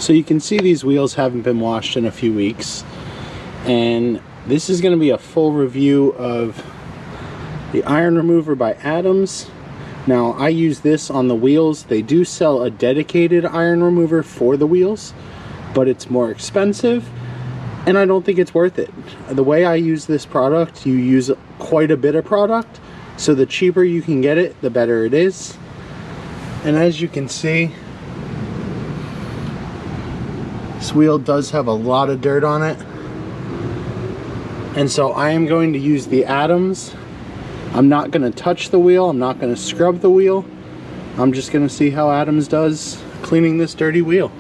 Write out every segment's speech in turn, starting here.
So you can see these wheels haven't been washed in a few weeks, and this is going to be a full review of the iron remover by Adams. Now I use this on the wheels. They do sell a dedicated iron remover for the wheels, but it's more expensive and I don't think it's worth it. The way I use this product, you use quite a bit of product, so the cheaper you can get it, the better it is. And as you can see, this wheel does have a lot of dirt on it, and so I am going to use the Adams. I'm not going to touch the wheel, I'm not going to scrub the wheel. I'm just going to see how Adams does cleaning this dirty wheel.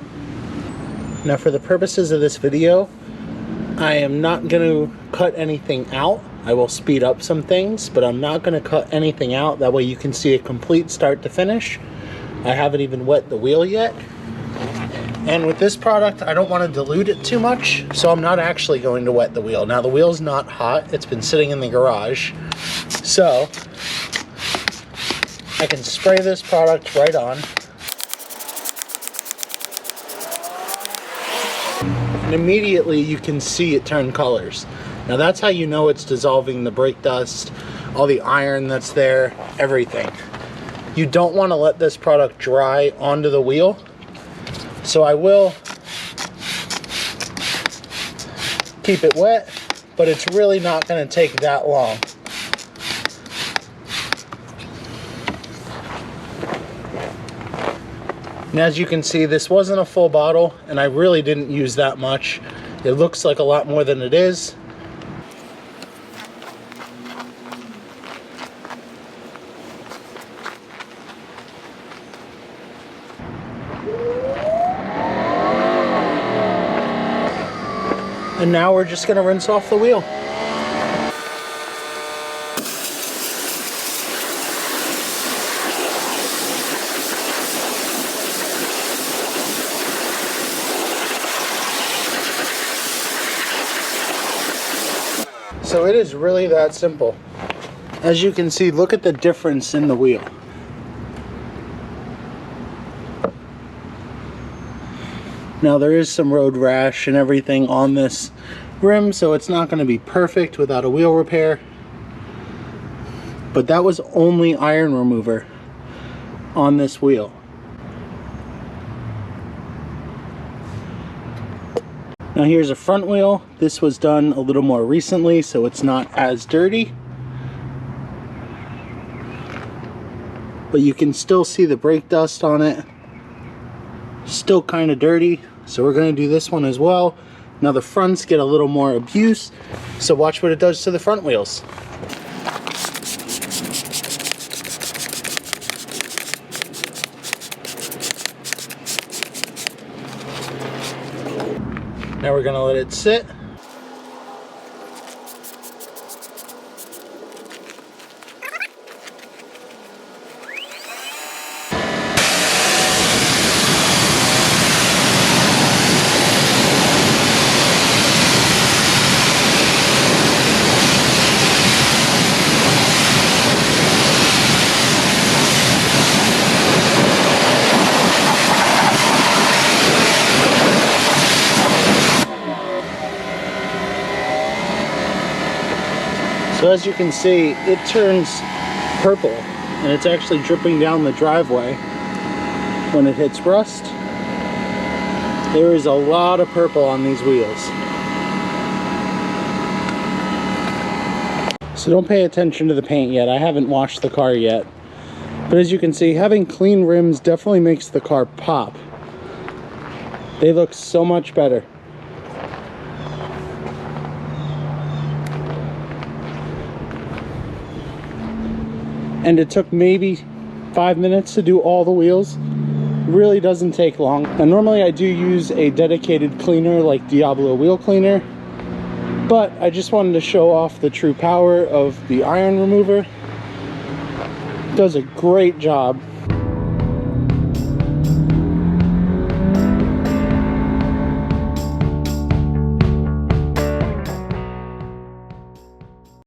Now for the purposes of this video, I am not going to cut anything out. I will speed up some things, but I'm not going to cut anything out. That way you can see a complete start to finish. I haven't even wet the wheel yet. And with this product, I don't want to dilute it too much, so I'm not actually going to wet the wheel. Now the wheel's not hot, it's been sitting in the garage, so I can spray this product right on. And immediately you can see it turn colors. Now that's how you know it's dissolving the brake dust, all the iron that's there, everything. You don't want to let this product dry onto the wheel. So I will keep it wet, but it's really not going to take that long. And as you can see, this wasn't a full bottle, and I really didn't use that much. It looks like a lot more than it is. And now we're just going to rinse off the wheel. So it is really that simple. As you can see, look at the difference in the wheel. Now there is some road rash and everything on this rim, so it's not going to be perfect without a wheel repair. But that was only iron remover on this wheel. Now here's a front wheel. This was done a little more recently, so it's not as dirty. But you can still see the brake dust on it. Still kind of dirty. So we're going to do this one as well. Now the fronts get a little more abuse, so watch what it does to the front wheels. Now we're going to let it sit. So as you can see, it turns purple, and it's actually dripping down the driveway when it hits rust. There is a lot of purple on these wheels. So don't pay attention to the paint yet. I haven't washed the car yet. But as you can see, having clean rims definitely makes the car pop. They look so much better. And it took maybe 5 minutes to do all the wheels. Really doesn't take long. And normally I do use a dedicated cleaner like Diablo Wheel Cleaner, but I just wanted to show off the true power of the iron remover. It does a great job.